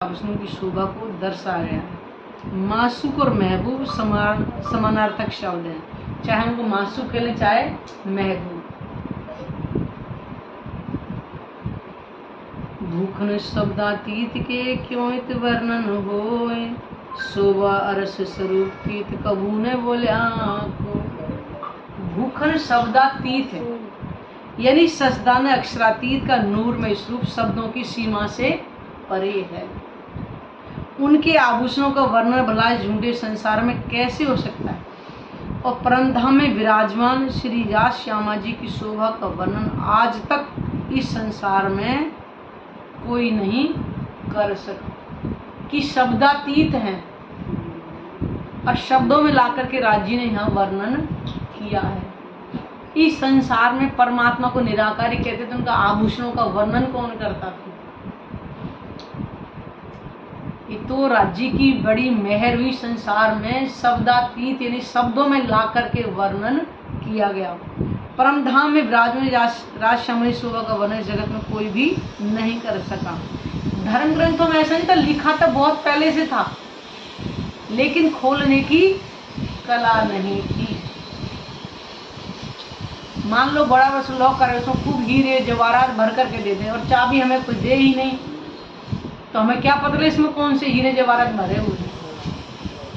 विष्णु की शोभा को दर्शाया गया है। मासूक और महबूब समानार्थक शब्द हैं, चाहे उनको मासूक कह ले चाहे महबूब। भूखन शब्दातीत के क्यों इत वर्णन होए, शोभा अरस स्वरूप कीत कबू ने बोले को। भूखन शब्दातीत है, यानी सजदान अक्षरातीत का नूरमय स्वरूप शब्दों की सीमा से परे है। उनके आभूषणों का वर्णन भला झूठे संसार में कैसे हो सकता है, और परमधाम में विराजमान श्री राज श्यामा जी की शोभा का वर्णन आज तक इस संसार में कोई नहीं कर सका कि शब्दातीत हैं, और शब्दों में लाकर के राज जी ने यहाँ वर्णन किया है। इस संसार में परमात्मा को निराकारी कहते थे, उनका आभूषणों का वर्णन कौन करता था। ये तो राज्य की बड़ी मेहर हुई, संसार में शब्दातीत यानी शब्दों में ला करके वर्णन किया गया। परमधाम में विराजमान राज श्यामा शोभा का वर्णन जगत में कोई भी नहीं कर सका। धर्म ग्रंथों में ऐसा नहीं था, लिखा तो बहुत पहले से था, लेकिन खोलने की कला नहीं थी। मान लो बड़ा बस लॉक करे, उसमें खूब हीरे जवाहरात भर करके दे दें, और चाबी हमें कुछ दे ही नहीं, तो हमें क्या पता है इसमें कौन से हीरे जवाहरात भरे हुए हैं।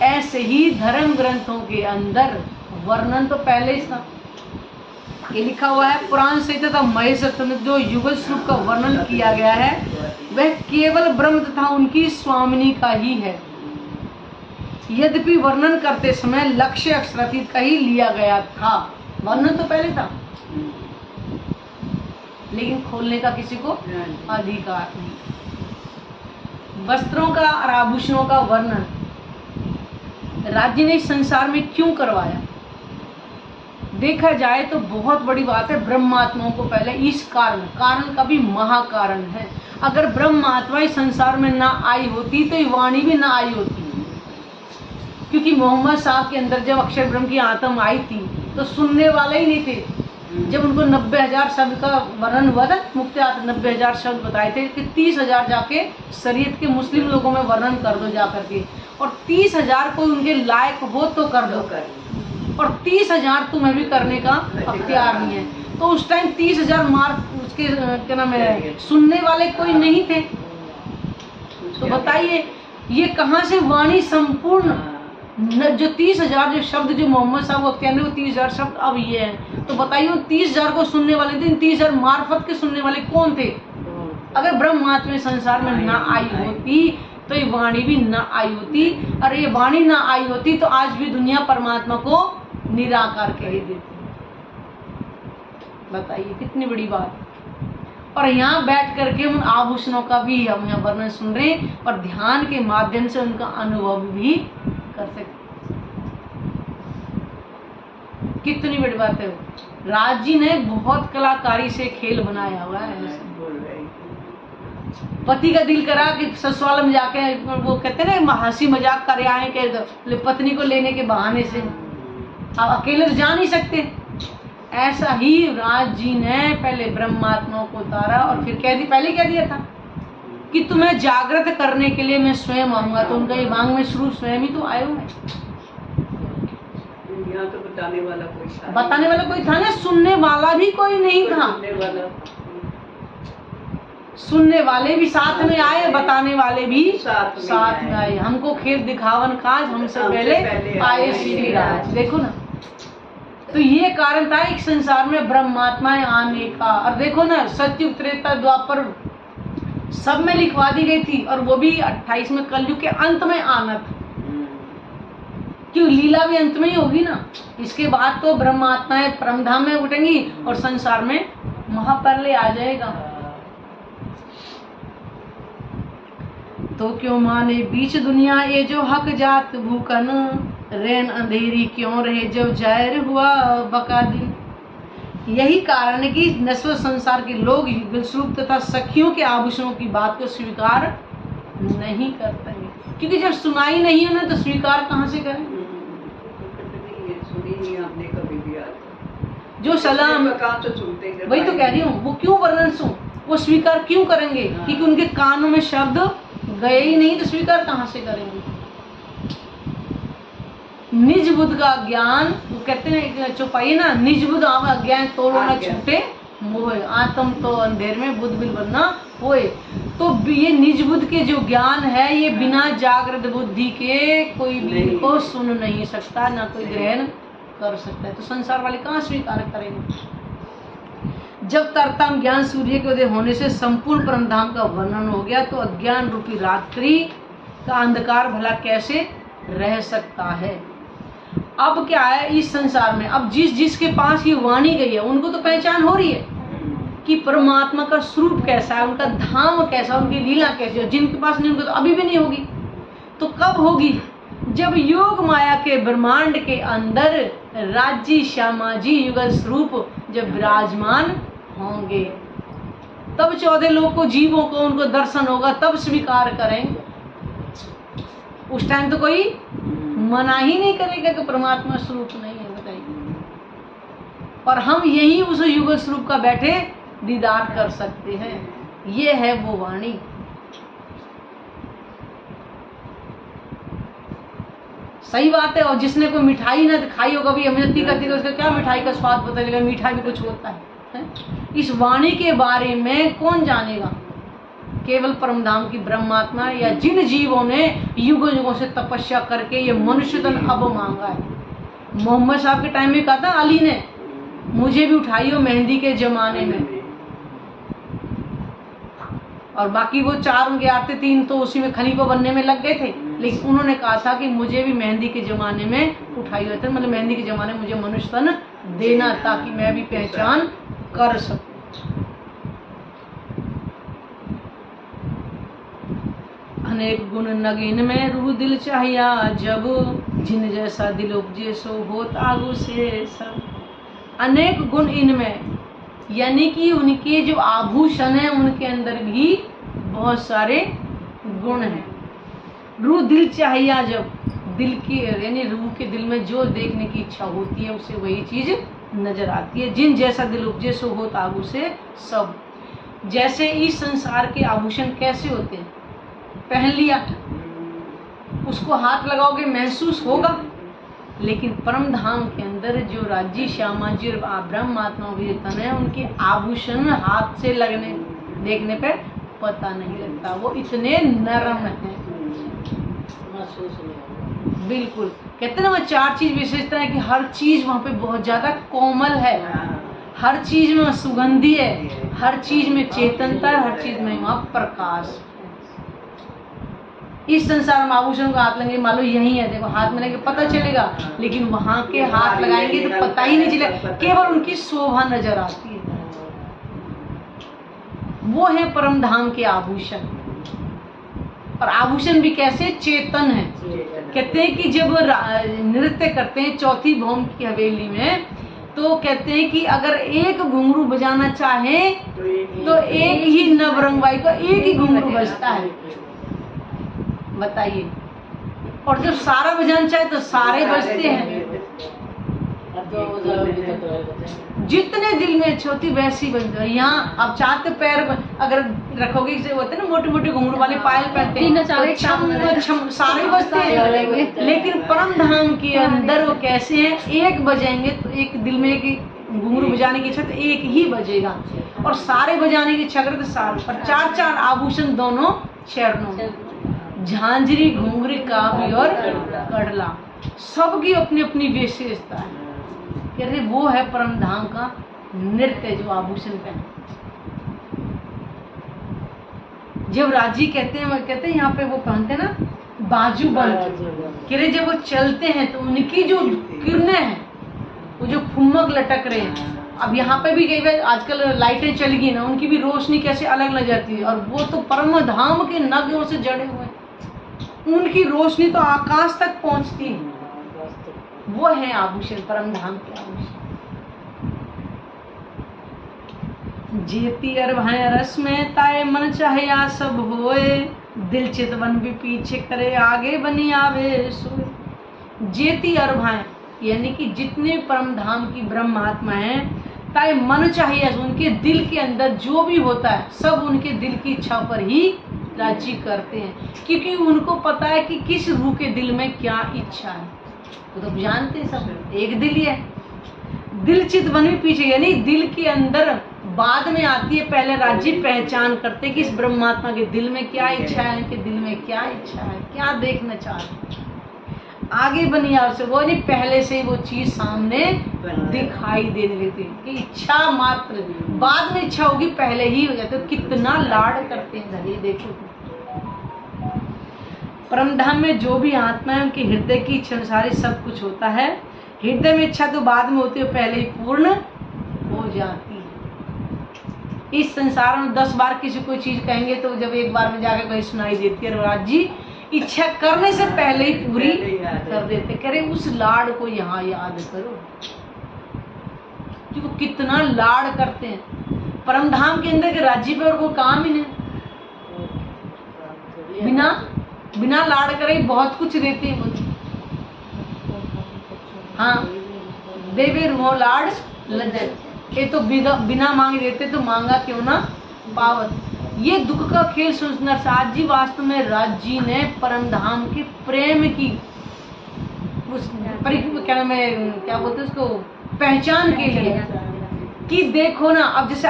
ऐसे ही धर्म ग्रंथों के अंदर वर्णन तो पहले ही था। ये लिखा हुआ है पुराण संहिता तथा महेश में जो युगल स्वरूप का वर्णन किया गया है, वह केवल ब्रह्म तथा उनकी स्वामिनी का ही है। यद्यपि वर्णन करते समय लक्ष्य अक्षरातीत का ही लिया गया था। वर्णन तो पहले था, लेकिन खोलने का किसी को अधिकार नहीं। वस्त्रों का और आभूषणों का वर्णन राज्य ने इस संसार में क्यों करवाया, देखा जाए तो बहुत बड़ी बात है। ब्रह्मात्माओं को पहले इस कारण का भी महाकारण है। अगर ब्रह्मात्मा इस संसार में ना आई होती तो ये वाणी भी ना आई होती, क्योंकि मोहम्मद साहब के अंदर जब अक्षर ब्रह्म की आत्मा आई थी तो सुनने वाले ही नहीं थे। जब उनको 90,000 शब्द का वर्णन हुआ था, मुक्ति 90,000 शब्द बताए थे कि 30,000 जाके शरीयत के मुस्लिम लोगों में वर्णन कर दो जा करके, और 30,000 कोई उनके लायक हो तो कर दो, और 30,000 तुम्हें भी करने का अख्तियार नहीं है। तो उस टाइम 30,000 मार्क उसके क्या नाम है सुनने वाले कोई नहीं थे। तो बताइए ये कहाँ से वाणी संपूर्ण जो 30,000 जो शब्द जो मोहम्मद साहब को कहने वो 30,000 शब्द अब ये हैं। तो बताइए 30,000 को सुनने वाले थे, 30,000 मार्फत के सुनने वाले कौन थे। अगर ब्रह्मात्मा संसार में ना आई होती तो ये वाणी भी ना आई होती, और ये वाणी ना आई होती तो आज भी दुनिया परमात्मा को निराकार कह देती। बताइए कितनी बड़ी बात। और यहाँ बैठ करके उन आभूषणों का भी हम यहाँ वर्णन सुन रहे हैं, और ध्यान के माध्यम से उनका अनुभव भी कर सकते। कितनी बड़ी बात है। राज जी ने बहुत कलाकारी से खेल बनाया हुआ है। पति का दिल करा कि ससुराल में जाके वो कहते हैं ना हंसी मजाक कर आए के पत्नी को लेने के बहाने से, अब अकेले तो जा नहीं सकते। ऐसा ही राज जी ने पहले ब्रह्मात्मा को उतारा, और फिर पहले कह दिया था कि तुम्हें जागृत करने के लिए मैं स्वयं आऊंगा। तो उनका ये मांग में शुरू स्वयं ही तो आए हुए। तो बताने वाला कोई था ना, सुनने वाला भी कोई नहीं था। सुनने वाले भी साथ में आए, बताने वाले भी साथ में आए। हमको खेल दिखावन काज हमसे पहले आए श्री राज। देखो ना, तो ये कारण था एक संसार में ब्रह्मात्माएं आने का। और देखो ना सतयुग त्रेता द्वापर सब में लिखवा दी गई थी, और वो भी 28 में कलयुग के अंत में आना था। क्यों, लीला भी अंत में ही होगी ना। इसके बाद तो ब्रह्मात्माएं परमधाम में उठेंगी और संसार में महाप्रलय आ जाएगा। तो क्यों माने बीच दुनिया ये जो हक जात भूखन, रैन अंधेरी क्यों रहे जब जाहिर हुआ बका दिन। यही कारण है कि नश्वर संसार के लोग युगल स्वरूप तथा सखियों के आभूषणों की बात को स्वीकार नहीं करते हैं, क्योंकि जब सुनाई नहीं है ना तो स्वीकार कहाँ से करें। जो सलाम वही तो कह रही हूँ, वो क्यों वर्णन सुन, वो स्वीकार क्यों करेंगे, क्योंकि उनके कानों में शब्द गए ही नहीं तो स्वीकार कहाँ से करेंगे। निज बुद्ध का ज्ञान, वो कहते हैं चौपाई ना, निज बुद्ध अज्ञान तोड़ो न छूटे मोह, आत्म तो अंधेर में बुद्ध बिल बनना होए। तो ये निज बुद्ध के जो ज्ञान है ये बिना जागृत बुद्धि के कोई भी इनको सुन नहीं सकता, ना कोई ग्रहण कर सकता है। तो संसार वाले कहाँ स्वीकार करेंगे। जब तरतम ज्ञान सूर्य के उदय होने से संपूर्ण परमधाम का वर्णन हो गया तो अज्ञान रूपी रात्रि का अंधकार भला कैसे रह सकता है। अब क्या है इस संसार में, अब जिसके पास ये वाणी गई है उनको तो पहचान हो रही है कि परमात्मा का स्वरूप कैसा है, उनका धाम कैसा, उनकी लीला कैसी है। जिनके पास नहीं उनको तो अभी भी नहीं होगी। तो कब होगी, जब योग माया के ब्रह्मांड के अंदर राज्य श्यामाजी युगल स्वरूप जब विराजमान होंगे, तब 14 लोग को जीवों को उनको दर्शन होगा, तब स्वीकार करेंगे। उस टाइम तो कोई मना ही नहीं करेगा कि परमात्मा स्वरूप नहीं है, बताइए। और हम यही उस युगल स्वरूप का बैठे दीदार कर सकते हैं। ये है वो वाणी। सही बात है। और जिसने कोई मिठाई ना खाई होगा भी अमृति करती है, उसका क्या मिठाई का स्वाद पता चलेगा, मीठा भी कुछ होता है। इस वाणी के बारे में कौन जानेगा, केवल परमधाम की ब्रह्मात्मा या जिन जीवों ने युगों युगों से तपस्या करके ये मनुष्य तन अब मांगा है। मोहम्मद साहब के टाइम में कहा था अली ने, मुझे भी उठाइयो मेहंदी के जमाने में। और बाकी वो 4 उनके आते 3 तो उसी में खलीफा बनने में लग गए थे, लेकिन उन्होंने कहा था कि मुझे भी मेहंदी के जमाने में उठाइयो, मतलब मेहंदी के जमाने में मुझे मनुष्य तन देना ताकि मैं भी पहचान कर सकूं। अनेक गुण नगीन में रूह दिल चाहिया, जब जिन जैसा दिल उपजे सो होत आगू से सब। अनेक गुण इनमें, यानी कि उनके जो आभूषण है उनके अंदर भी बहुत सारे गुण हैं। रूह दिल चाहिया, जब दिल की यानी रूह के दिल में जो देखने की इच्छा होती है उसे वही चीज नजर आती है। जिन जैसा दिल उपजे सो होत आगू से सब। जैसे इस संसार के आभूषण कैसे होते हैं, पहन लिया, उसको हाथ लगाओगे महसूस होगा, लेकिन परम धाम के अंदर जो राज्य श्यामा जी ब्रह्मात्माओं के तन है उनके आभूषण हाथ से लगने देखने पे पता नहीं लगता, वो इतने नरम हैं। बिल्कुल, कहते ना वह 4 चीज विशेषता है कि हर चीज वहाँ पे बहुत ज्यादा कोमल है, हर चीज में सुगंधी है, हर चीज में चेतनता, हर चीज में वहाँ प्रकाश। इस संसार में आभूषण को हाथ लगेंगे, मालूम यही है, देखो हाथ में लेंगे पता चलेगा, लेकिन वहां के हाथ लगाएंगे तो पता ही नहीं चलेगा, केवल उनकी शोभा नजर आती है। वो है परम धाम के आभूषण। और आभूषण भी कैसे, चेतन है। कहते हैं कि जब नृत्य करते हैं चौथी भौम की हवेली में, तो कहते हैं कि अगर एक घुंघरू बजाना चाहे तो एक ही नवरंगबाई को एक ही घुंघरू बजता है, बताइए। और जब सारा बजाना चाहे तो सारे बजते हैं। जितने दिल में छोटी वैसी बजते हैं। यहाँ आप चाहते पैर अगर रखोगे, जैसे होते हैं ना मोटे मोटे घुंघरू वाले पायल पहनते हैं, तो छम छम सारे बजते हैं। लेकिन परम धाम के अंदर वो कैसे हैं, एक बजेंगे तो एक दिल में एक घुंघरू बजाने की इच्छा तो एक ही बजेगा, और सारे बजाने की इच्छा करे तो सारे। पर 4 आभूषण दोनों चरणों में, झांझरी घुंघरी काबी और कड़ला, सबकी अपनी अपनी विशेषता है। कहते वो है परम धाम का नृत्य जो आभूषण पहने। जब राजी कहते हैं यहाँ पे वो पहनते हैं ना बाजू बंद, कह रहे जब वो चलते हैं तो उनकी जो किरणें हैं वो जो फुम्मक लटक रहे हैं। अब यहाँ पे भी कई बार आजकल लाइटें चल गई ना, उनकी भी रोशनी कैसे अलग लग जाती है, और वो तो परम धाम के नगों से जड़े हुए, उनकी रोशनी तो आकाश तक पहुंचती है। वो है आभूषण, परम धाम के आभूषण। जेती अरभाए रस में ताए मन चाहे सब होए, दिल चितवन भी पीछे करे आगे बनी आवे सोए। जेती अरभाए यानी कि जितने परम धाम की ब्रह्मात्मा हैं, ताए मन चाहिए, उनके दिल के अंदर जो भी होता है सब उनके दिल की इच्छा पर ही राज्य करते हैं, क्योंकि उनको पता है कि किस रूह के दिल में क्या इच्छा है। तो जानते हैं सब, एक दिल ही है। दिल चित वन भी पीछे, यानी दिल के अंदर बाद में आती है, पहले राज्य पहचान करते हैं कि इस ब्रह्मात्मा के दिल में क्या इच्छा है, कि दिल में क्या इच्छा है, क्या देखना चाहते हैं। आगे बनी आपसे वो नहीं, पहले से ही वो चीज सामने दिखाई देने लगती है कि इच्छा मात्र, बाद में इच्छा होगी, पहले ही हो जाते। तो कितना लाड करते हैं, ये देखो। परमधाम में जो भी आत्मा है उनके हृदय की इच्छा अनुसार ही सब कुछ होता है। हृदय में इच्छा तो बाद में होती है, पहले ही पूर्ण हो जाती है। इस संसार में 10 बार किसी कोई चीज कहेंगे तो जब एक बार में जाकर कहीं सुनाई देती है। राज जी इच्छा करने से पहले ही पूरी कर देते। कह रहे उस लाड़ को यहाँ याद करो कि वो कितना लाड़ करते हैं। परमधाम के अंदर के राज्य पे और कोई काम ही नहीं, बिना लाड़ करे बहुत कुछ देते हैं मुझे। हाँ, देवे रूहो लाड़ लज्जत, ये तो बिना मांगे देते, तो मांगा क्यों ना पावत। ये दुख का खेल सोचना साथ जी। वास्तव में राज जी ने परमधाम के प्रेम की उस क्या बोलते उसको, पहचान के लिए कि देखो ना, अब जैसे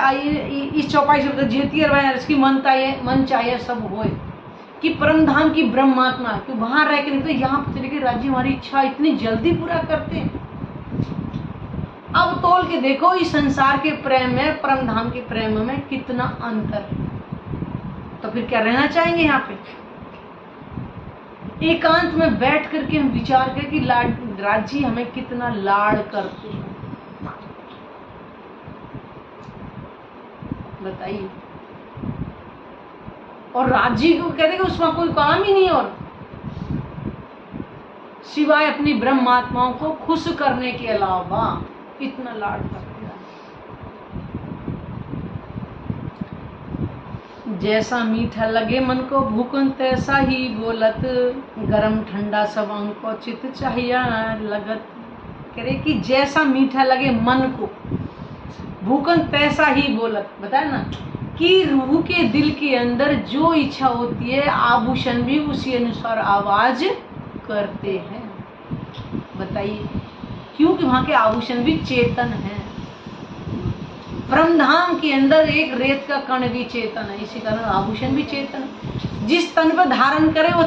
इस चौपाई से जेती इसकी मन चाहिए सब होए, कि परमधाम की ब्रह्मात्मा कि वहां रह के नहीं, तो यहाँ पे चले के राज्य हमारी इच्छा इतनी जल्दी पूरा करते हैं। अब तोल के देखो इस संसार के प्रेम में, परमधाम के प्रेम में कितना अंतर है। तो फिर क्या रहना चाहेंगे यहाँ पे? एकांत में बैठ करके हम विचार करें कि राज्य हमें कितना लाड़ करते हैं, बताइए। और राज्य को कहते हैं उसमें कोई काम ही नहीं और सिवाय अपनी ब्रह्मात्माओं को खुश करने के अलावा इतना लाड़ करते हैं। जैसा मीठा लगे मन को भूकन तैसा ही बोलत, गरम ठंडा सब अंग को चित चाहिए लगत। कह रहे कि जैसा मीठा लगे मन को भूकन तैसा ही बोलत, बताया ना कि रूह के दिल के अंदर जो इच्छा होती है आभूषण भी उसी अनुसार आवाज करते हैं। बताइए, क्योंकि वहां के आभूषण भी चेतन है। ब्रह्मधाम के अंदर एक रेत का कण भी चेतन है, इसी कारण आभूषण भी चेतन है। जिस तन पर धारण करे वो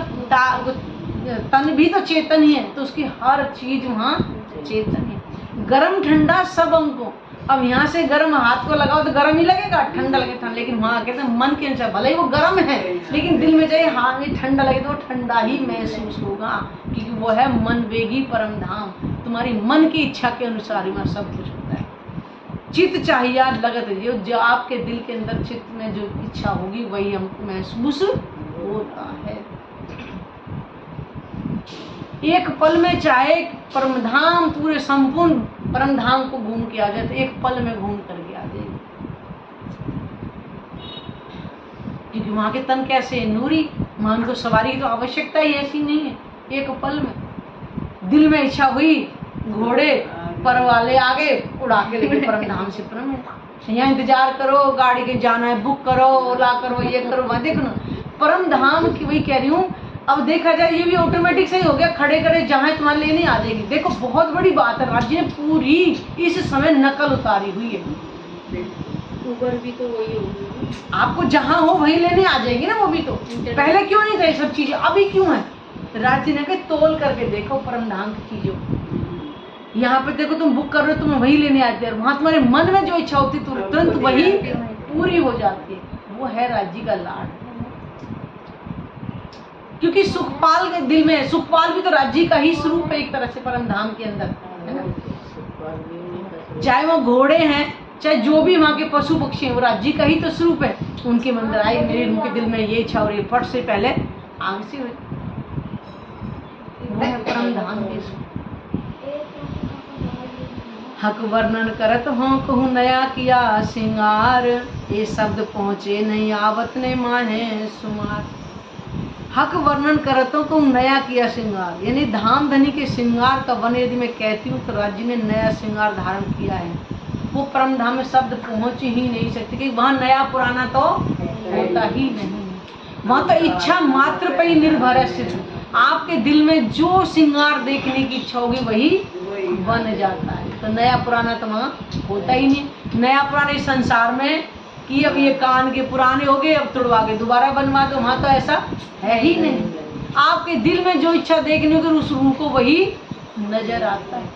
तन भी तो चेतन ही है, तो उसकी हर चीज वहाँ चेतन है। गरम ठंडा सब अंग को, अब यहाँ से गर्म हाथ को लगाओ तो गर्म ही लगेगा, ठंडा लगे ठंडा, लेकिन वहाँ कहते हैं मन के अनुसार भले ही वो गर्म है, लेकिन दिल में जाए हाथ में ठंडा लगे तो ठंडा ही महसूस होगा, क्योंकि वो है मन वेगी परमधाम। तुम्हारी मन की इच्छा के अनुसार ही वहाँ सब कुछ होता है। चित्त चाहिए लगत, जो आपके दिल के अंदर चित्त में जो इच्छा होगी वही हमको महसूस होता है। एक पल में चाहे परमधाम पूरे संपूर्ण परमधाम को घूम के आ जाए तो एक पल में घूम करके आ जाएगी, क्योंकि वहां के तन कैसे है, नूरी, वहां उनको सवारी की तो आवश्यकता ही ऐसी नहीं है। एक पल में दिल में इच्छा हुई, घोड़े पर वाले आगे उड़ा के लेके परमधाम से परम। यहाँ इंतजार करो, गाड़ी के जाना है, बुक करो, ओला करो, ये करो, वहां देखो ना परमधाम की। वही कह रही हूँ, अब देखा जाए ये भी ऑटोमेटिक से ही हो गया, खड़े करे जहाँ तुम्हारे लेने आ जाएगी। देखो बहुत बड़ी बात है, राज्य ने पूरी इस समय नकल उतारी हुई है। ऊबर भी तो वही होगी, आपको जहाँ हो वही लेने आ जाएगी ना। वो भी तो पहले क्यों नहीं था सब चीजें, अभी क्यों है? राज्य ने तोल करके देखो परमधाम की चीजों, यहाँ पे देखो तुम बुक कर रहे हो, तुम्हें वही लेने आते हैं। वहां तुम्हारे मन में जो इच्छा होती है तुरंत वही पूरी हो जाती है। वो है राज्य का लाड़, क्योंकि सुखपाल के दिल में, सुखपाल भी तो राज्य का ही स्वरूप है एक तरह से परमधाम के अंदर, है ना। चाहे वो घोड़े हैं, चाहे जो भी वहाँ के पशु पक्षी हैं, वो राज्य का ही तो स्वरूप है। उनके मंदिर आए, मेरे उनके दिल में ये इच्छा हो रही है, फट से पहले आग से हुई, वो है परमधाम के स्वरूप। हक वर्णन करत हो कहूँ नया किया सिंगार, ये शब्द पहुँचे नहीं आवत ने माहे सुमार। हक वर्णन करतों को नया किया श्रृंगार, यानी धाम धनी के श्रृंगार का वन यदि मैं कहती हूँ तो राज्य ने नया श्रृंगार धारण किया है। वो परमधाम में शब्द पहुँच ही नहीं सकते, क्योंकि वहाँ नया पुराना तो होता ही नहीं। वहां तो इच्छा मात्र पर ही निर्भर है सिर्फ। आपके दिल में जो श्रृंगार देखने की इच्छा होगी वही बन जाता है। तो नया पुराना तो वहां होता ही नहीं। नया पुराना इस संसार में कि अब ये कान के पुराने हो गए, अब तुड़वा के दोबारा बनवा दो, वहां तो ऐसा है ही नहीं। आपके दिल में जो इच्छा देखनी होगी उस रूप को वही नजर आता है,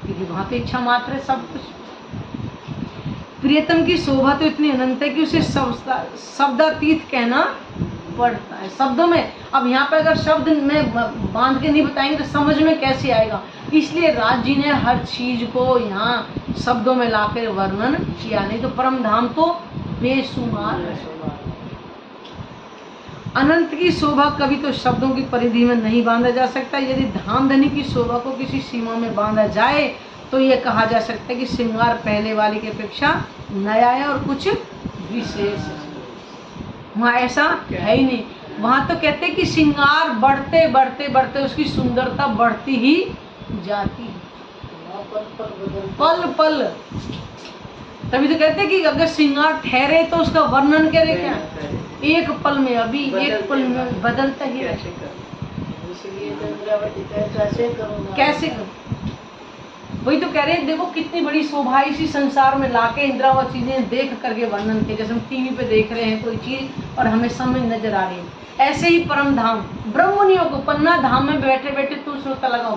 क्योंकि वहां तो इच्छा मात्र है सब कुछ। प्रियतम की शोभा तो इतनी अनंत है कि उसे शब्दातीत कहना पड़ता है शब्दों में। अब यहाँ पे अगर शब्द में बांध के नहीं बताएंगे तो समझ में कैसे आएगा, इसलिए राज जी ने हर चीज को यहाँ शब्दों में लाकर वर्णन किया। नहीं तो परम धाम तो बेशुमार है। अनंत की शोभा कभी तो शब्दों की परिधि में नहीं बांधा जा सकता। यदि धाम धनी की शोभा को किसी सीमा में बांधा जाए तो यह कहा जा सकता है कि श्रृंगार पहले वाले की अपेक्षा नया है और कुछ विशेष है। वहाँ ऐसा है ही नहीं। वहाँ तो कहते हैं कि श्रृंगार बढ़ते बढ़ते बढ़ते उसकी सुंदरता बढ़ती ही जाती है पल पल। तभी तो कहते हैं कि अगर श्रृंगार ठहरे तो उसका वर्णन करे क्या, एक पल में, अभी एक पल में बदलता ही है। कैसे करो, वही तो कह रहे हैं। देखो कितनी बड़ी शोभा इसी संसार में लाके इंद्रावत चीजें देख करके वर्णन किया। जैसे हम टीवी पे देख रहे हैं कोई चीज और हमें समझ नजर आ रही है, ऐसे ही परम धाम ब्रह्मनियों को पन्ना धाम में बैठे बैठे तू श्रोता लगाओ।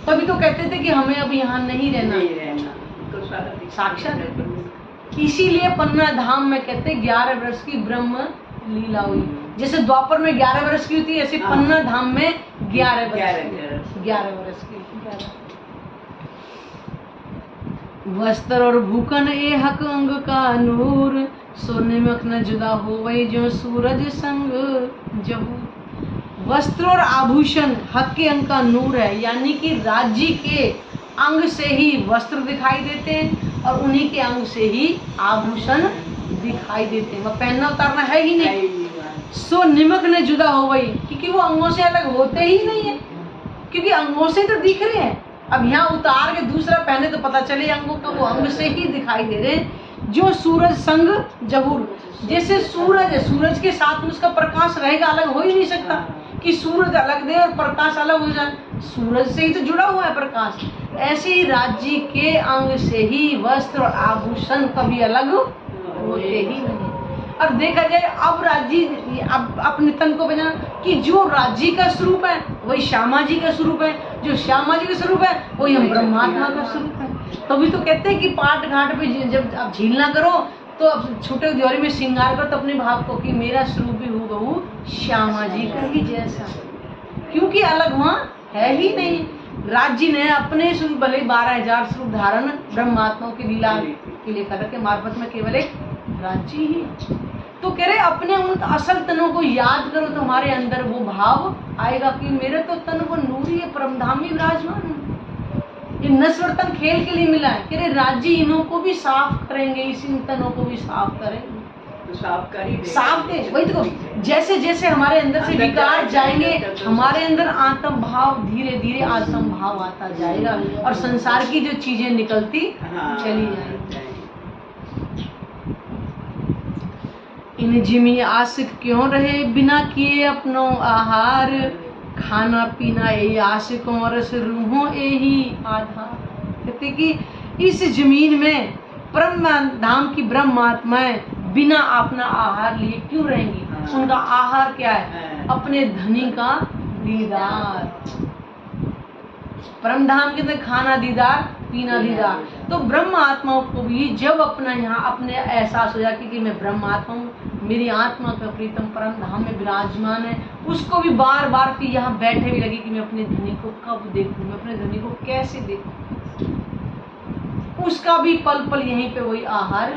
तभी तो कहते थे कि हमें अब यहाँ नहीं रहना, साक्षात। इसीलिए पन्ना धाम में कहते 11 वर्ष की ब्रह्म लीला हुई। जैसे द्वापर में 11 वर्ष की होती है, ऐसे पन्ना धाम में 11 वर्ष की। वस्त्र और भूखन ए हक अंग का नूर, सोने मख न जुदा हो वही जो सूरज संग जहूर। वस्त्र और आभूषण हक के अंग का नूर है, यानी कि राज्य के अंग से ही वस्त्र दिखाई देते हैं और उन्हीं के अंग से ही आभूषण दिखाई देते हैं। वह पहनना उतारना है ही नहीं। सो निमक न जुदा हो वही, क्योंकि वो अंगों से अलग होते ही नहीं है, क्योंकि अंगों से तो दिख रहे हैं। अब यहाँ उतार के दूसरा पहने तो पता चले अंगों का, वो अंग से ही दिखाई दे रहे हैं। जो सूरज संग जहूर, जैसे सूरज है, सूरज के साथ में उसका प्रकाश रहेगा, अलग हो ही नहीं सकता कि सूरज अलग दे और प्रकाश अलग हो जाए। सूरज से ही तो जुड़ा हुआ है प्रकाश। ऐसे ही राज्य के अंग से ही वस्त्र और आभूषण कभी अलग होते ही नहीं। और देखा जाए अब राज्य अब अपने तन को बना कि जो राज्य का स्वरूप है वही श्यामा जी का स्वरूप है, जो श्यामा जी का स्वरूप है वही हम ब्रह्मात्मा का स्वरूप है। तभी तो कहते हैं कि पाट घाट पे जब आप झील ना करो तो अब छोटे द्वारी में श्रृंगार करो तो अपने भाव को कि मेरा स्वरूप भी हूबहू श्यामा जी का ही जैसा, क्योंकि अलग वहाँ है ही नहीं। राज्य ने अपने स्वरूप भले 12,000 स्वरूप धारण ब्रह्मात्माओं की लीला के लिए कर के मार्फत में केवल एक राज्य ही है। तो कह रहे अपने उन असल तनों को याद करो तो हमारे अंदर वो भाव आएगा कि मेरे तो तन वो नूरी है, परमधाम में विराजमान है। ये नश्वर तन खेल के लिए मिला है। कह रहे राज्य इन्हों को भी साफ करेंगे, इसी तनों को भी साफ करेंगे। तो साफ कर ही दे, साफ दे। वही तो जैसे जैसे हमारे अंदर से विकार जाएंगे हमारे अंदर आत्म भाव धीरे धीरे आत्म भाव आता जाएगा और संसार की जो चीजें निकलती चली जाएंगी। इन जिमी आशिक क्यों रहे बिना किए अपनो आहार, खाना पीना यही आशिकों रस रूहों यही आधार। कहते कि इस जमीन में परम धाम की ब्रह्मात्माएं बिना अपना आहार लिए क्यों रहेंगी? उनका आहार क्या है? अपने धनी का दीदार। परम धाम के अंदर खाना दीदार, पीना दीदार। तो ब्रह्म आत्माओं को भी जब अपना यहाँ अपने एहसास हो जाए कि मैं ब्रह्म आत्मा हूँ, मेरी आत्मा का प्रीतम परम धाम में विराजमान है, उसको भी बार बार फिर यहाँ बैठे भी लगे कि मैं अपने धनी को कब देखूं, मैं अपने धनी को कैसे देखूं। उसका भी पल पल यहीं पे वही आहार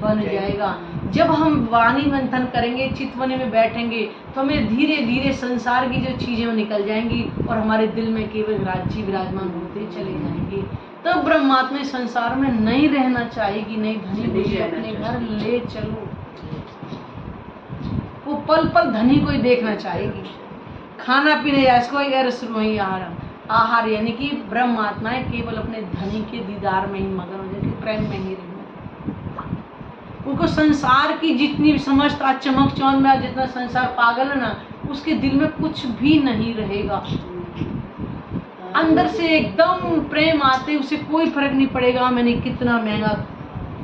बन जाएगा। जब हम वाणी मंथन करेंगे, चितवनी में बैठेंगे तो हमें धीरे धीरे संसार की जो चीजें वो निकल जाएंगी और हमारे दिल में केवल राज्य विराजमान होते चले जाएंगे। तब तो ब्रह्मात्मा संसार में नहीं रहना चाहेगी, नहीं धनी मुझे अपने घर ले चलो। वो पल पल धनी को ही देखना चाहेगी। खाना पीने या इसको वही आहार यानी कि ब्रह्मात्माएं केवल अपने धनी के दीदार में ही मगन हो जाएगी, प्रेम में ही रहेंगे। उनको संसार की जितनी समस्त आज चमक चौंध में आज जितना संसार पागल है ना, उसके दिल में कुछ भी नहीं रहेगा। अंदर से एकदम प्रेम आते, उसे कोई फर्क नहीं पड़ेगा मैंने कितना महंगा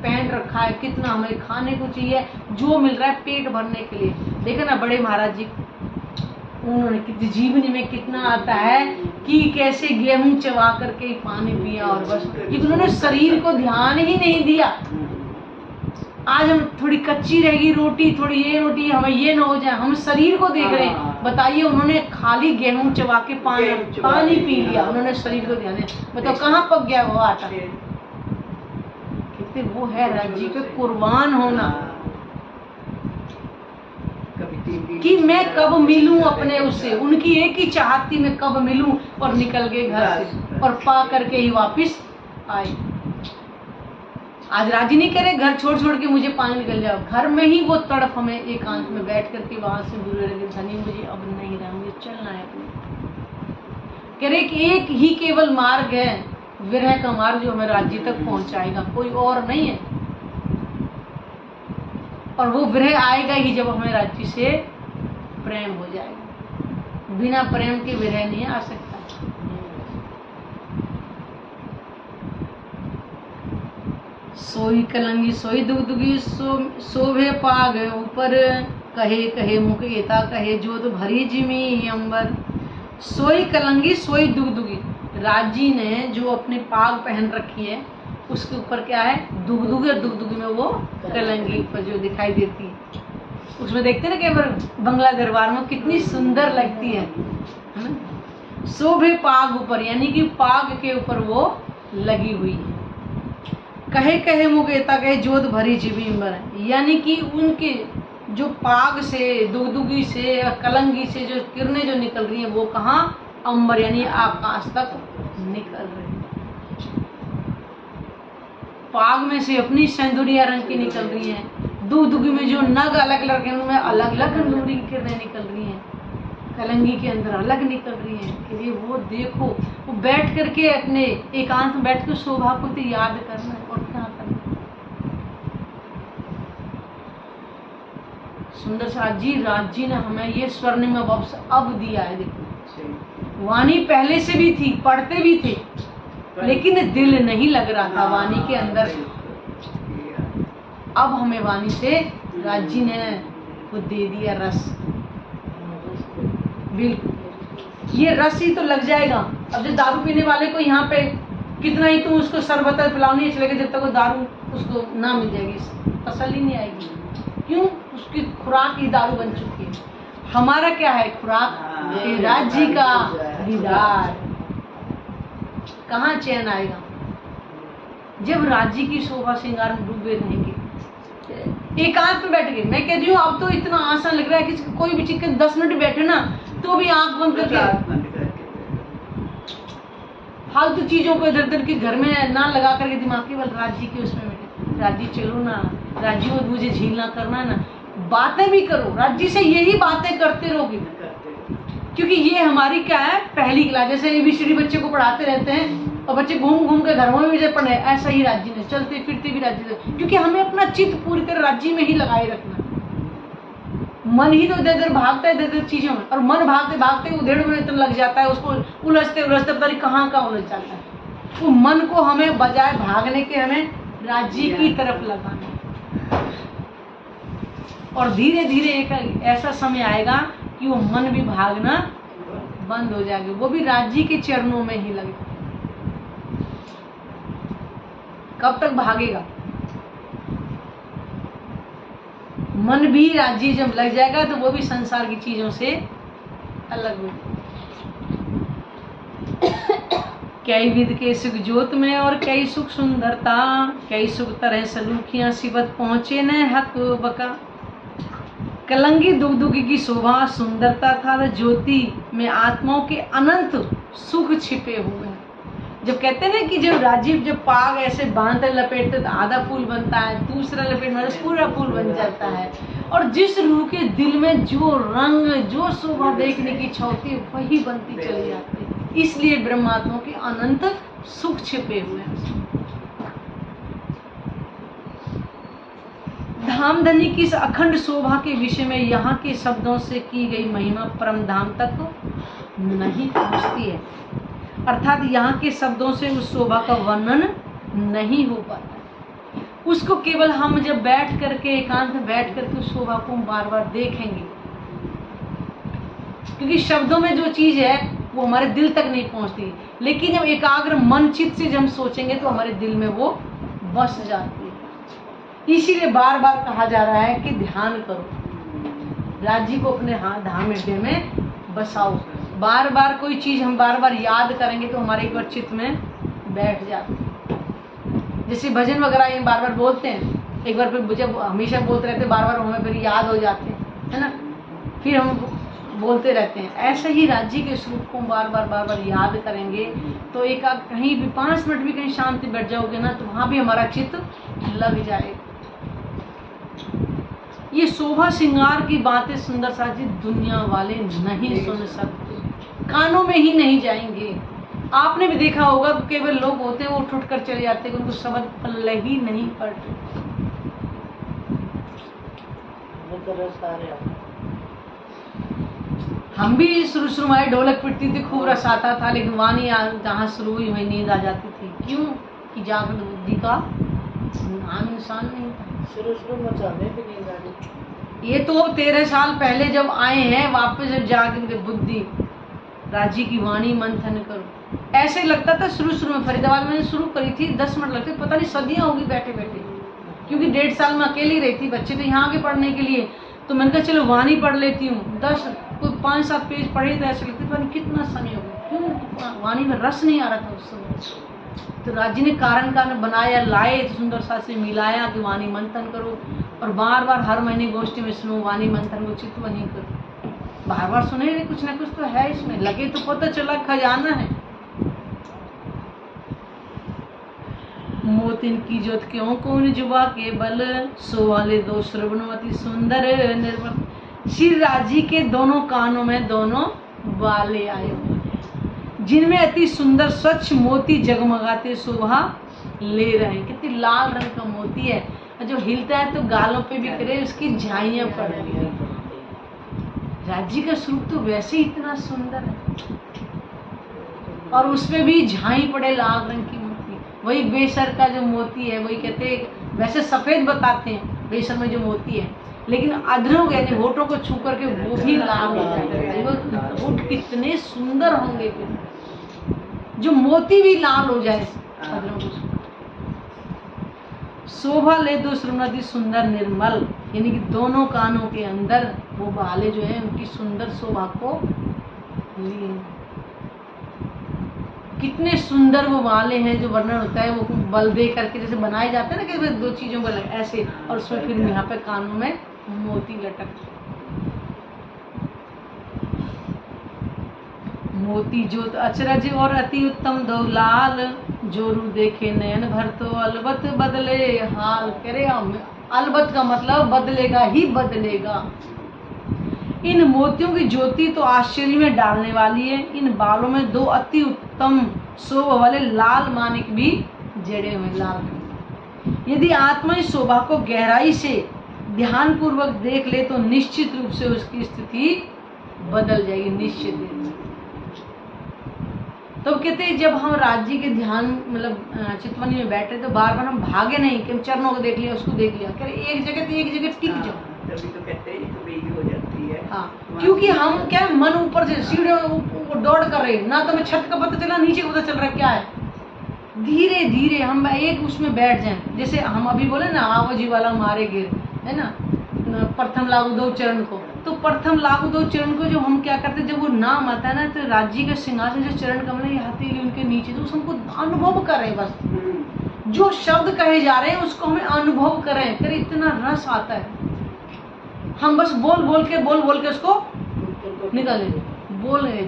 पहन रखा है, कितना हमें खाने को चाहिए, जो मिल रहा है पेट भरने के लिए। देखा ना बड़े महाराज जी, उन्होंने कितनी जीवनी में कितना आता है कि कैसे गेहूं चबा करके पानी पिया और बस, क्योंकि उन्होंने शरीर को ध्यान ही नहीं दिया। आज हम थोड़ी कच्ची रहेगी रोटी, थोड़ी ये रोटी, हमें ये ना हो जाए, हम शरीर को देख रहे हैं। बताइए, उन्होंने खाली गेहूं चबा के पानी पी लिया, उन्होंने शरीर को ध्यान दिया। बताओ कहाँ पक गया वो आटा। कितने वो है राज्य पे कुर्बान होना कि मैं कब मिलूं अपने उससे। उनकी एक ही चाहत थी, मैं कब मिलूं और निकल गए घर से और पा करके ही वापिस आए। आज राजी नहीं करे घर छोड़ छोड़ के मुझे पानी निकल जाओ, घर में ही वो तड़प हमें एकांत में बैठ करके वहां से बुरे लगे, धनी मुझे अब नहीं रहा, मुझे चलना है अपने। कह रहे कि एक ही केवल मार्ग है, विरह का मार्ग, जो हमें राज्य तक पहुंचाएगा, कोई और नहीं है। और वो विरह आएगा ही जब हमें राज्य से प्रेम हो जाएगा। बिना प्रेम के विरह नहीं आ सकता। सोई कलंगी सोई दुगदुगी शोभे पाग ऊपर, कहे कहे मुख एता कहे जोत भरी जिमी अंबर। सोई कलंगी सोई दुगदुगी, राजी ने जो अपनी पाग पहन रखी है उसके ऊपर क्या है, दुगदुगी, और दुगदुगी में वो कलंगी ऊपर जो दिखाई देती है, उसमें देखते ना कि बंगला दरबार में कितनी सुंदर लगती है ना। शोभे पाग ऊपर, यानी कि पाग के ऊपर वो लगी हुई है। कहे कहे मुगेता कहे जोत भरी जिबिंबर, यानी कि उनके जो पाग से, दुगदुगी से, कलंगी से जो किरणें जो निकल रही हैं वो कहाँ, अंबर यानी आकाश तक निकल रही है। पाग में से अपनी सिंदूरिया रंग की निकल रही हैं, दुगदुगी में जो नग अलग अलग हैं उनमें अलग अलग नूरी की किरणें निकल रही हैं, कलंगी के अंदर अलग निकल रही हैं। कि ये वो देखो, वो बैठ करके अपने एकांत में बैठ कर शोभा को तो याद करना है और क्या करना। सुंदर साथ जी, राज जी ने हमें ये स्वर्णिम अवसर अब दिया है। देखो वाणी पहले से भी थी, पढ़ते भी थे, लेकिन दिल नहीं लग रहा था वाणी के अंदर। अब हमें वाणी से राज जी ने वो दे दिया रस। बिल्कुल ये रस ही तो लग जाएगा। अब जो दारू पीने वाले को यहाँ पे कितना ही तुम उसको शरबत पिलाओ नहीं चलेगा जब तक वो दारू उसको ना मिल जाएगी, तसल्ली नहीं आएगी। क्यों? उसकी खुराक ही दारू बन चुकी है। हमारा क्या है खुराक? राज्य का दीदार। कहाँ चैन आएगा जब राज्य की शोभा श्रृंगार में डूबे रहेंगे, एकांत में बैठ गए। मैं कहती हूँ अब तो इतना आसान लग रहा है कि कोई भी चीज 10 मिनट बैठे ना तो भी आंख बंद करके फालतू चीजों को इधर उधर के घर में ना लगा करके दिमाग केवल राज्य के उसमें बैठे। राज्य चलो ना, राज्य में मुझे झील ना करना ना, बातें भी करो राज्य से, यही बातें करते रहोगे। क्योंकि ये हमारी क्या है पहली क्लास, जैसे ABCD बच्चे को पढ़ाते रहते हैं और बच्चे घूम घूम के घरों में भी जब पढ़े, ऐसा ही राज्य ने चलते फिरते भी राज्य से, क्योंकि हमें अपना चित्त पूरी तरह राज्य में ही लगाए रखना। मन ही तो इधर उधर भागता है इधर उधर चीजों में, और मन भागते भागते उधेड़ में इतना लग जाता है, उसको उलझते उलझते पता नहीं कहाँ कहाँ उलझ जाता है। वो मन को हमें बजाय भागने के हमें राज्य की तरफ लगाना। और धीरे धीरे एक ऐसा समय आएगा कि वो मन भी भागना बंद हो जाएगा, वो भी राज्य के चरणों में ही लगेगा। कब तक भागेगा? मन भी राज्य जब लग जाएगा तो वो भी संसार की चीजों से अलग हो। कई विध के सुख जोत में और कई सुख सुंदरता, कई सुख तरह सलूखियां सिबत पहुंचे न हक बका। कलंगी दुगदुगी की शोभा सुंदरता था, ज्योति में आत्माओं के अनंत सुख छिपे हुए हैं। जब कहते हैं ना कि जब राजीव जब पाग ऐसे बांधते लपेटते तो आधा फूल बनता है, दूसरा लपेटने से पूरा फूल बन जाता है। और जिस रूह के दिल में जो रंग जो शोभा देखने की इच्छा होती है वही बनती चली जाती है। इसलिए ब्रह्मात्माओं के अनंत सुख छिपे हुए हैं। कामधनी की इस अखंड शोभा के विषय में यहाँ के शब्दों से की गई महिमा परम धाम तक नहीं पहुँचती है, अर्थात यहाँ के शब्दों से उस शोभा का वर्णन नहीं हो पाता। उसको केवल हम जब बैठ करके एकांत में बैठ करके उस शोभा को बार बार देखेंगे, क्योंकि शब्दों में जो चीज है वो हमारे दिल तक नहीं पहुंचती, लेकिन जब एकाग्र मन चित्त से जब हम सोचेंगे तो हमारे दिल में वो बस जाती है। इसीलिए बार बार कहा जा रहा है कि ध्यान करो, राज्य को अपने धाम हृदय में बसाओ। बार बार कोई चीज हम बार बार याद करेंगे तो हमारे एक बार चित्त में बैठ जाती है। जैसे भजन वगैरह ये बार बार बोलते हैं, एक बार फिर जब हमेशा बोलते रहते बार बार हमें फिर याद हो जाते हैं, है ना, फिर हम बोलते रहते हैं। ऐसे ही राज्य के स्वरूप को बार बार याद करेंगे तो एक कहीं भी 5 मिनट भी कहीं शांति बैठ जाओगे ना तो वहां भी हमारा चित्त लग जाएगा। ये शोभा श्रृंगार की बातें सुंदर साजी दुनिया वाले नहीं सुन सकते, कानों में ही नहीं जाएंगे। आपने भी देखा होगा केवल लोग होते हैं वो उठ कर चले जाते हैं, उनको शब्द पल्ले ही नहीं पड़ते। हम भी शुरू में ढोलक पिटती थी, खूब रस आता था, लेकिन वाणी जहाँ शुरू हुई वहीं नींद आ जाती थी। क्यों? कि जागृत बुद्धि का नाम निशान नहीं था। शुरू में चाहते भी नींद आ गई। ये तो 13 साल पहले जब आए हैं वापस, जब जागृत बुद्धि राजी की वाणी मंथन करो। ऐसे लगता था शुरू में फरीदाबाद में शुरू करी थी, 10 मिनट लगते, पता नहीं सदियां होगी बैठे बैठे, क्योंकि 1.5 साल में अकेली रहती, बच्चे तो यहाँ आके पढ़ने के लिए। तो मैंने कहा चलो वाणी पढ़ लेती हूँ, 5-7 पेज पढ़े तो ऐसे लगते पता नहीं कितना समय हो गया। क्यों? वाणी में रस नहीं आ रहा था उस समय। तो राज्य ने कारण बनाया, लाए, सुंदर सा से मिलाया कि वाणी मंथन करो, और बार बार हर महीने गोष्ठी में सुनो वाणी मंथन को, चित्तवनी करो। बार बार सुने, कुछ ना कुछ तो है इसमें, लगे तो पता चला खजाना है। मोतिन की जोत क्यों कौन जुबा के बल, सो वाले 2 श्रवणवती सुंदर निर्मल। श्री राजी के दोनों कानों में दोनों वाले आए हुए हैं, जिनमें अति सुंदर स्वच्छ मोती जगमगाते शोभा ले रहे हैं। कितनी लाल रंग का मोती है, जो हिलता है तो गालों पे भी करे उसकी झाइयां पड़ रही है। राज्य का स्वरूप तो वैसे ही इतना सुंदर है, और उसमें भी झाई पड़े लाल रंग की मोती। वही बेसर का जो मोती है, वही कहते हैं, वैसे सफेद बताते हैं बेसर में जो मोती है, लेकिन अधरों यानी होठों को छू करके वो भी लाल हो जाता है। वो होठ कितने सुंदर होंगे फिर, जो मोती भी लाल हो जाए अधरों को छू। शोभा ले 2 श्रवणवती सुंदर निर्मल, यानी कि दोनों कानों के अंदर वो बाले जो है उनकी सुंदर शोभा को लिए। कितने सुंदर वो वाले हैं, जो वर्णन होता है वो बल दे करके जैसे बनाए जाते हैं ना, कि 2 चीजों को ऐसे, और उसमें फिर यहाँ पे कानों में मोती लटक, मोती जोत अचरज और अति उत्तम दो लाल, जोरू देखे नयन भर तो अलबत बदले हाल। कह रहे अलबत का मतलब बदलेगा ही बदलेगा। इन मोतियों की ज्योति तो आश्चर्य में डालने वाली है। इन बालों में 2 अति उत्तम शोभा वाले लाल मानिक भी जड़े हुए लाल। यदि आत्मा इस शोभा को गहराई से ध्यान पूर्वक देख ले तो निश्चित रूप से उसकी स्थिति बदल जाएगी, निश्चित। तो कहते हैं जब हम राज्य के ध्यान मतलब चितवनी में बैठे तो बार बार हम भागे नहीं कि हम चरणों को देख लिया, उसको देख लिया, कह रहे एक जगह टिक जाओ। तभी तो कहते हैं तो बेगी हो जाती है। हाँ, क्योंकि हम क्या मन ऊपर से सीढ़ियों दौड़ कर रहे, ना तो हमें छत का पता चला, नीचे का पता चल रहा क्या है। धीरे धीरे हम एक उसमें बैठ जाएं, जैसे हम अभी बोले ना, आवजी वाला मारे गिर, है ना, प्रथम लागू 2 चरण को। तो प्रथम लागू 2 चरण को जो हम क्या करते, जब वो नाम आता है ना, तो राज्य के सिंहासन जो चरण कमल है हथेली उनके नीचे, तो हमको अनुभव करें, बस जो शब्द कहे जा रहे हैं उसको हमें अनुभव करें। फिर इतना रस आता है, हम बस बोल के उसको निकालें,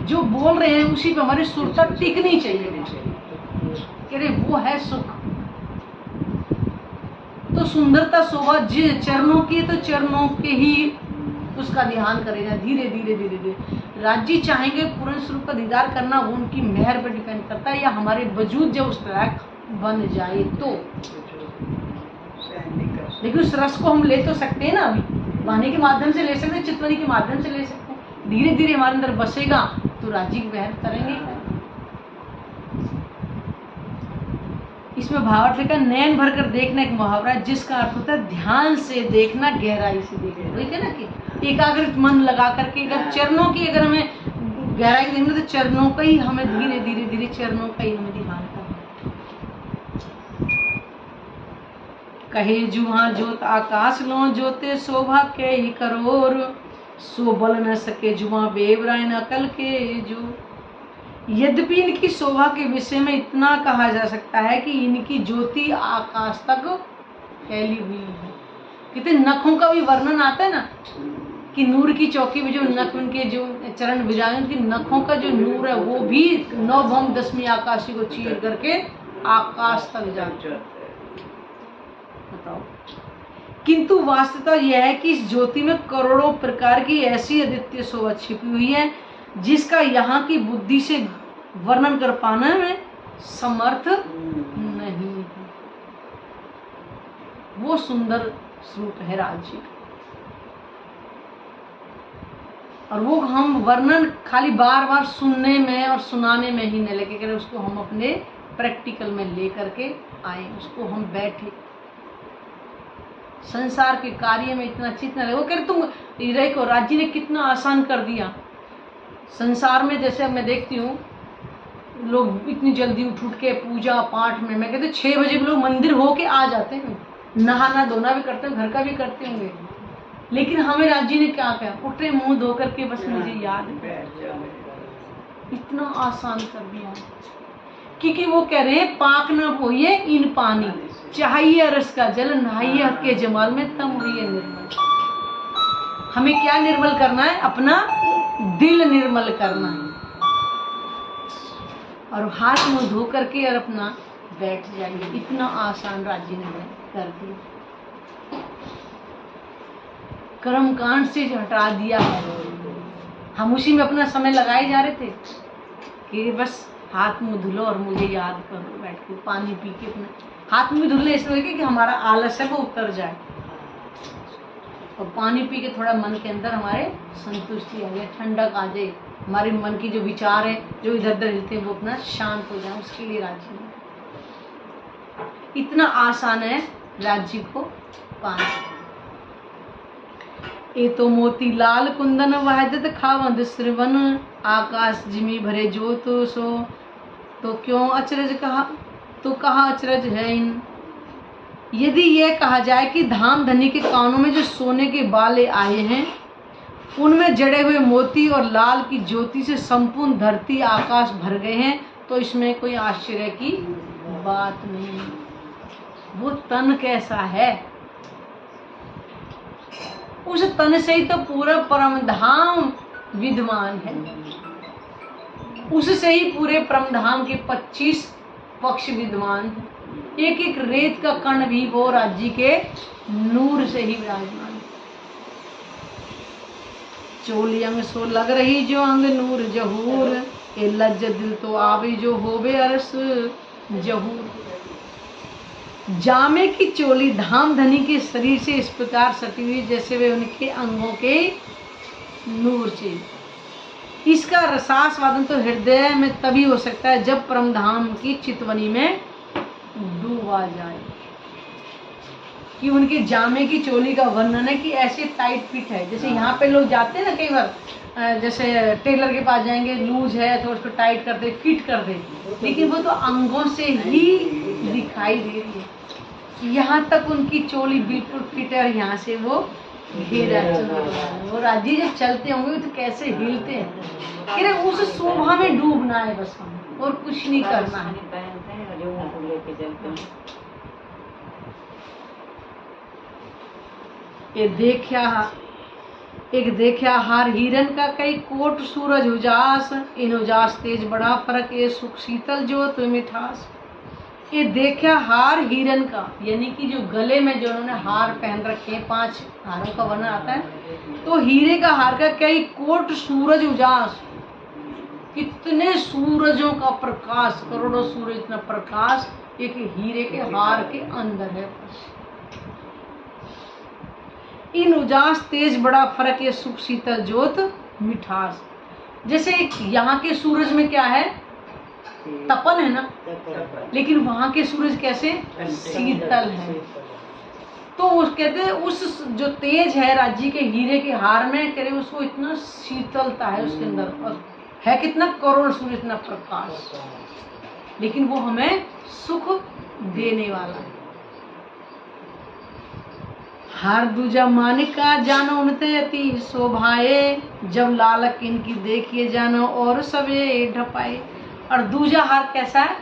जो बोल रहे हैं उसी पे हमारी सुरता टिकनी चाहिए। कह रहे वो है सुख। तो सुंदरता शोभा चरणों की, तो चरणों के ही उसका ध्यान करेगा धीरे धीरे। राज्य चाहेंगे पूर्ण स्वरूप का दीदार करना, वो उनकी मेहर पर डिपेंड करता है, या हमारे वजूद जब उस लायक बन जाए तो। लेकिन उस रस को हम ले तो सकते हैं ना, अभी वाणी के माध्यम से ले सकते हैं, चितवनी के माध्यम से ले सकते हैं। धीरे धीरे हमारे अंदर बसेगा तो राज्य की बहर करेंगे। इसमें भावार्थ लिखा, नयन भर कर देखना एक मुहावरा है जिसका अर्थ होता है ध्यान से देखना, गहराई से देखना। वही है ना कि एकाग्र मन लगा करके अगर चरणों की, अगर हमें गहराई से देखना तो चरणों का ही हमें धीरे धीरे धीरे चरणों का ही हमें ध्यान करना। कहे जुहा जोत आकाश लो जोते शोभा के ही करोर, सो बल न सके जुआ बेवरायन अकल के जो। यद्यपि इनकी शोभा के विषय में इतना कहा जा सकता है कि इनकी ज्योति आकाश तक फैली हुई है। कितने नखों का भी वर्णन आता है ना कि नूर की चौकी में जो नख, उनके जो चरण विराजे, उनकी नखों का जो नूर है वो भी 9 भम 10वीं आकाशी को चीर करके आकाश तक जाता है। बताओ। किंतु वास्तवता यह है कि इस ज्योति में करोड़ों प्रकार की ऐसी अद्वितीय शोभा छिपी हुई है जिसका यहाँ की बुद्धि से वर्णन कर पाने में समर्थ नहीं है। वो सुंदर स्वरूप है राज्य का, और वो हम वर्णन खाली बार बार सुनने में और सुनाने में ही नहीं लेके करें, उसको हम अपने प्रैक्टिकल में ले करके आए, उसको हम बैठे संसार के कार्य में इतना चित्त न लगे। वो कह रहे तुम रही को राज्य ने कितना आसान कर दिया संसार में। जैसे मैं देखती हूँ लोग इतनी जल्दी उठ के पूजा पाठ में, मैं कहते 6 बजे लोग मंदिर होके आ जाते हैं, नहाना धोना भी करते हैं, घर का भी करते होंगे। लेकिन हमें राज्य ने क्या कहा, उठे मुंह धो करके बस मुझे याद है, इतना आसान कर दिया। क्योंकि वो कह रहे हैं पाक न होइए इन पानी, चाहिए रस का जल, नहाइए हक के जमाल में तम हुई निर्मल। हमें क्या निर्मल करना है, अपना दिल निर्मल करना है, और हाथ मुंह धो करके और अपना बैठ जाइए। इतना आसान राज्य ने कर दिया, कर्मकांड से हटा दिया है। हम उसी में अपना समय लगाए जा रहे थे कि बस हाथ मुंह धुलो और मुझे याद करो, बैठ के पानी पी के अपना हाथ मुंह धुलने इसलिए कि हमारा आलस है वो उतर जाए, और पानी पी के थोड़ा मन के अंदर हमारे संतुष्टि आ जाए, ठंडक आ जाए, हमारे मन की जो विचार है जो इधर उधर हिलते हैं वो अपना शांत हो जाए। उसके लिए राज्य है, इतना आसान है राज्य को पाना। ए तो मोती लाल कुंदन वाहिदत खावंद श्रवण, आकाश जिमी भरे जोत सो, तो क्यों अचरज कहा, तो कहा अचरज है इन। यदि यह कहा जाए कि धाम धनी के कानों में जो सोने के बाले आए हैं उनमें जड़े हुए मोती और लाल की ज्योति से संपूर्ण धरती आकाश भर गए हैं, तो इसमें कोई आश्चर्य की बात नहीं। वो तन कैसा है, उस तन से ही तो पूरा परम धाम विद्यमान है, उससे ही पूरे परम धाम के 25 पक्ष विद्यमान है। एक एक रेत का कण भी वो राज्य के नूर से ही विराजमान है। चोली अंग सो लग रही जो अंग नूर जहूर, ए लज्ज दिल तो आवे जो होवे अरस जहूर। जामे की चोली धाम धनी के शरीर से इस प्रकार सटी हुई जैसे वे उनके अंगों के नूर से। इसका रसास्वादन तो हृदय में तभी हो सकता है जब परमधाम की चितवनी में डूबा जाए। कि उनके जामे की चोली का वर्णन है कि ऐसे टाइट फिट है, जैसे यहाँ पे लोग जाते हैं ना कई बार, जैसे टेलर के पास जाएंगे, लूज है तो उसको टाइट कर दे, फिट कर दे, लेकिन वो तो अंगों से ही दिखाई दे रही है। यहाँ तक उनकी चोली बिल्कुल फिट है और यहाँ से वो घेरा वो राज्य जब चलते होंगे तो कैसे हिलते हैं। कि उस शोभा में डूबना है बस, हम और कुछ नहीं करना है। एक देखा हार हिरन का कई कोट सूरज उजास, इन उजास तेज बड़ा फर्क ये सुख शीतल जो तो मिठास। ये देखा हार हिरन का, यानी कि जो गले में जो उन्होंने हार पहन रखे हैं, 5 हारों का वर्णन आता है, तो हीरे का हार का कई कोट सूरज उजास, कितने सूरजों का प्रकाश, करोड़ों सूरज इतना प्रकाश एक हीरे के हार के अंदर है। इन उजास तेज बड़ा फर्क है, सुख शीतल ज्योत मिठास। जैसे यहाँ के सूरज में क्या है, तपन है ना, लेकिन वहां के सूरज कैसे शीतल है। तो उस कहते हैं उस जो तेज है राज्य के हीरे के हार में, कह रहे उसको इतना शीतलता है उसके अंदर, और है कितना करोड़ सूर्य इतना प्रकाश, लेकिन वो हमें सुख देने वाला है। हार दूजा मानिका जानो उनते अति शोभाए, जब लालक इनकी देखिए जानो और सबे ढपाए। और दूजा हार कैसा है,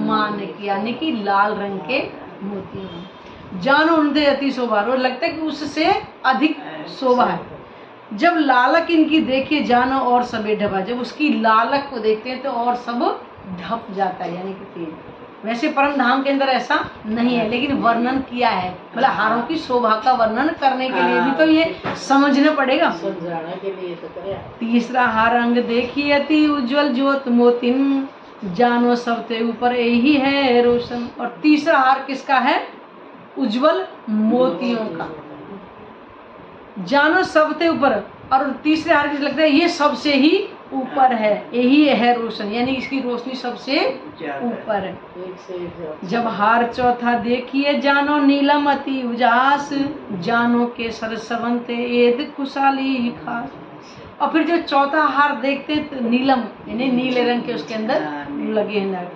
मानिक यानी कि लाल रंग के मोती हैं। जानो उनते अति शोभा, और लगता है कि उससे अधिक शोभा है। जब लालक इनकी देखिए जानो और सबे ढपा, जब उसकी लालक को देखते हैं तो और सब ढप जाता है, यानी कि तेज। वैसे परम धाम के अंदर ऐसा नहीं है, लेकिन वर्णन किया है, मतलब हारों की शोभा का वर्णन करने के लिए भी तो ये समझना पड़ेगा, समझाने के लिए तो करे। तीसरा हार अंग देखिए अति उज्जवल ज्योत मोतिन, जानो सबते ऊपर यही है रोशन। और तीसरा हार किसका है, उज्जवल मोतियों का, जानो सबते ऊपर। और तीसरे हार किस लगता है, ये सबसे ही ऊपर है, यही है रोशन, यानी इसकी रोशनी सबसे ऊपर है। जब हार चौथा देखिए जानो नीलम अति उजास, जानो केसर सवंते एद खुशहाली खास। और फिर जो चौथा हार देखते हैं तो नीलम यानी नीले रंग के उसके अंदर लगे हैं नग,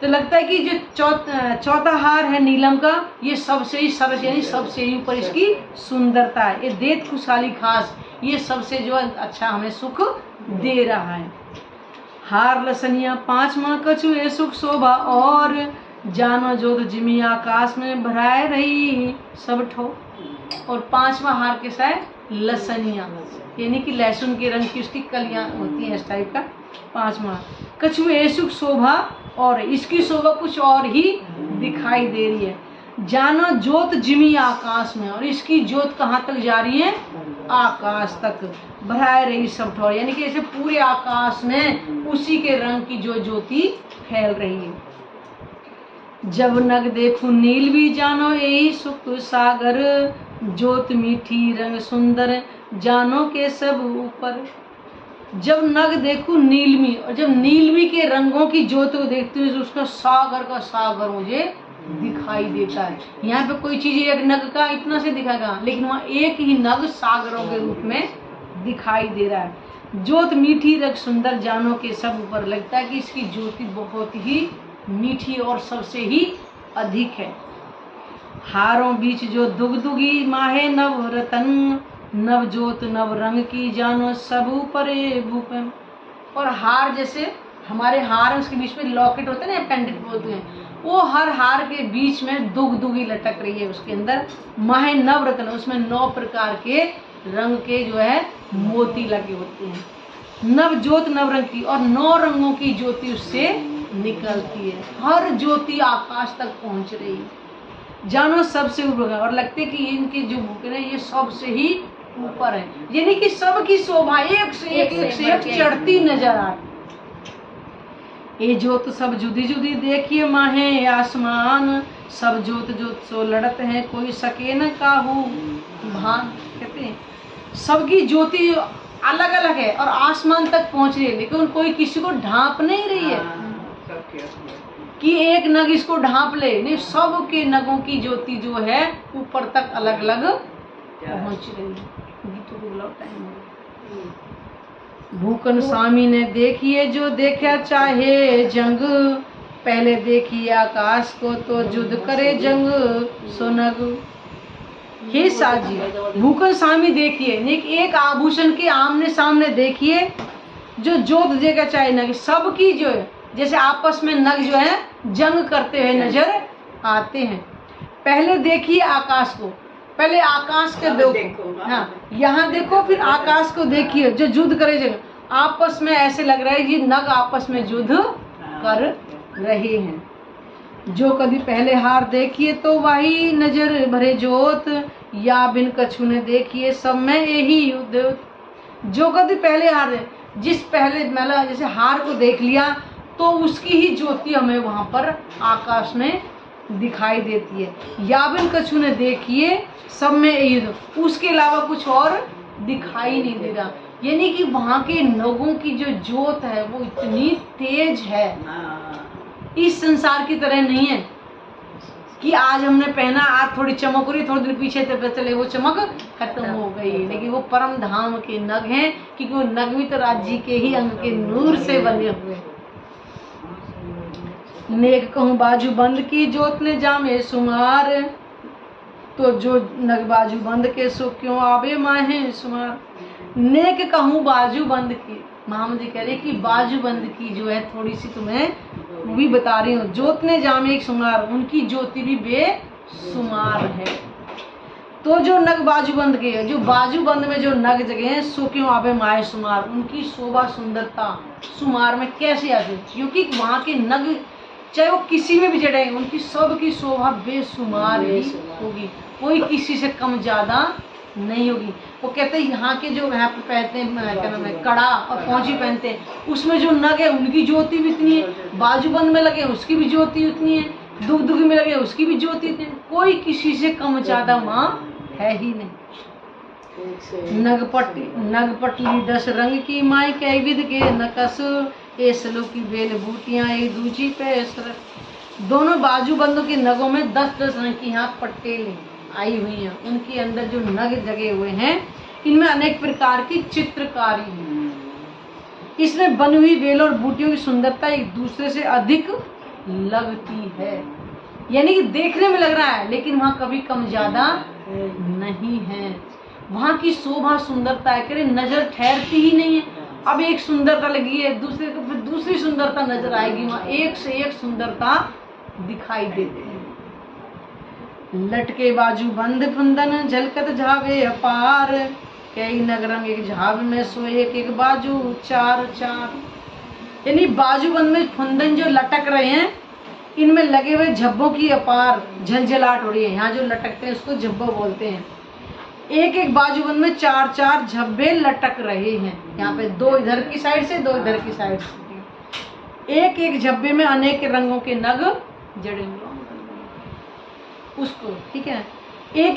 तो लगता है कि जो चौथा हार है नीलम का, ये सबसे ही सरस यानी सबसे ही ऊपर इसकी सुंदरता है, ये देत खुशहाली खास, ये सबसे जो अच्छा हमें सुख दे रहा है। हार लसनिया पांचवा कछुए सुख शोभा, और जानो जोत जिमी आकाश में भराए रही सब ठो। और पांचवा हार कैसा है, लसनिया यानी कि लहसुन के रंग की उसकी कलियां होती हैं, इस टाइप का। पांचवा कछुए सुख शोभा, और इसकी शोभा कुछ और ही दिखाई दे रही है। जानो जोत जिमी आकाश में, और इसकी जोत कहाँ तक जा रही है, आकाश तक भराए रही सब ठोर, यानी कि ऐसे पूरे आकाश में उसी के रंग की जो ज्योति फैल रही है। जब नग देखूं नील भी जानो यही सुख सागर, ज्योत मीठी रंग सुंदर जानो के सब ऊपर। जब नग देखूं नीलमी, और जब नीलमी के रंगों की ज्योत को देखती हूँ तो उसका सागर का सागर मुझे दिखाई देता है। यहाँ पे कोई चीज एक नग का इतना से दिखाएगा, लेकिन वहाँ एक ही नग सागरों के रूप में दिखाई दे रहा है। ज्योत मीठी रंग सुंदर जानो के सब ऊपर, लगता है कि इसकी ज्योति बहुत ही मीठी और सबसे ही अधिक है। हारों बीच जो दुगदुगी माहे नव रतन, नव ज्योत नव रंग की जानो सब ऊपरे भूपन। और हार जैसे हमारे हार है उसके बीच में लॉकेट होता है ना, पेंडेंट बोलते हैं, वो हर हार के बीच में दुगदुगी लटक रही है, उसके अंदर माहे नव रतन, उसमें 9 प्रकार के रंग के जो है मोती लगे होते हैं। नव ज्योत नव रंग की, और 9 रंगों की ज्योति उससे निकलती है, हर ज्योति आकाश तक पहुंच रही है। जानो सबसे ऊपर, और लगते कि इनके जो भूखे हैं ये सबसे ही ऊपर है, यानी कि सबकी शोभा एक से एक चढ़ती नजर आ रही। ये ज्योत सब जुदी जुदी देखिए माहे आसमान, सब ज्योत ज्योत सो लड़त है कोई सके न काहू भान। कहते हैं सबकी ज्योति अलग अलग है और आसमान तक पहुंच रही है, लेकिन कोई किसी को ढांप नहीं रही है कि एक नग इसको ढांप ले, नहीं, सब के नगों की ज्योति जो है ऊपर तक अलग अलग पहुंच रही है। गीतों को बुलाओ, टाइम हो गया। भूकन स्वामी ने देखिए जो देखा चाहे जंग, पहले देखिए आकाश को तो जुद करे जंग सोनग। हे साजी, भूकन स्वामी देखिए, एक आभूषण के आमने सामने देखिए जो जोत देखा चाहे नग, सबकी जो है जैसे आपस में नग जो है जंग करते हुए नजर आते हैं। पहले देखिए आकाश को, पहले आकाश के देखो, हाँ यहाँ देखो, फिर आकाश को देखिए जो युद्ध करे जगह, आपस में ऐसे लग रहा है कि नग आपस में युद्ध कर रहे हैं। जो कभी पहले हार देखिए तो वही नजर भरे जोत, या बिन कछु ने देखिए सब में यही युद्ध। जो कभी पहले हार, जिस पहले मतलब जैसे हार को देख लिया तो उसकी ही ज्योति हमें वहां पर आकाश में दिखाई देती है। याबिन कछु ने देखिए सब में ईद, उसके अलावा कुछ और दिखाई नहीं दे रहा। यानी कि वहाँ के नगों की जो जोत है वो इतनी तेज है, इस संसार की तरह नहीं है कि आज हमने पहना, आज थोड़ी चमक हो रही, थोड़ी देर पीछे पता चले वो चमक खत्म हो गई। लेकिन वो परम धाम के नग हैं, क्योंकि वो नग भी तो राज्य के ही अंग के नूर से बने हुए। नेक कहूँ बाजू बंद की जोत ने जामे सुमार, तो जो नग बाजू बंद के सो क्यों आवे माहे सुमार। नेक कहूँ बाजू बंद की, महामद जी कह रहे कि बाजू बंद की जो है थोड़ी सी तुम्हें भी बता रही हूँ। जोत ने जामे एक सुमार, उनकी ज्योति भी बेसुमार है। तो जो नग बाजूबंद के, जो बाजूबंद में जो नग जगह हैं सो क्यों आवे माए सुमार, उनकी शोभा सुंदरता सुमार में कैसे आ गई, क्योंकि वहाँ के नग चाहे वो किसी में भी जड़े हैं उनकी सबकी शोभा बेसुमार ही होगी, कोई किसी से कम ज्यादा नहीं होगी। वो कहते हैं यहाँ के जो यहाँ पे पहनते हैं क्या नाम है कड़ा और पौंची पहनते हैं, उसमें जो नग है उनकी ज्योति भी इतनी है, बाजूबंद में लगे उसकी भी ज्योति उतनी है, दुग में लगे उसकी भी ज्योति इतनी है, कोई किसी से कम ज्यादा वहाँ है ही नहीं। नगपटली 10 रंग की माई कई विध के नकस, एसलो की बेल बूटियां एक दूजी पे सर। दोनों बाजूबंदों के नगों में 10-10 रंग की यहाँ पट्टेलें आई हुई हैं, उनके अंदर जो नग जगे हुए हैं इनमें अनेक प्रकार की चित्रकारी है। इसमें बनी हुई बेल और बूटियों की सुंदरता एक दूसरे से अधिक लगती है, यानी कि देखने में लग रहा है लेकिन वहाँ कभी कम ज्यादा नहीं है। वहाँ की शोभा सुंदरता है करे नजर ठहरती ही नहीं है। अब एक सुंदरता लगी है दूसरे को, फिर दूसरी सुंदरता नजर आएगी, वहाँ एक से एक सुंदरता दिखाई देती है। लटके बाजू बंद फंदन झलकत झावे अपार, कई नगरंग एक झाव में सोए एक एक बाजू 4-4। यानी बाजूबंद में फंदन जो लटक रहे हैं इनमें लगे हुए झब्बों की अपार झलझलाहट हो रही है। यहाँ जो लटकते हैं उसको झब्बा बोलते हैं। एक एक बाजूबंद में 4-4 झब्बे लटक रहे हैं, यहाँ पे 2 इधर की साइड से 2 इधर की साइड से। एक एक झब्बे में अनेक रंगों के नग जड़े हुए उसको, ठीक है। एक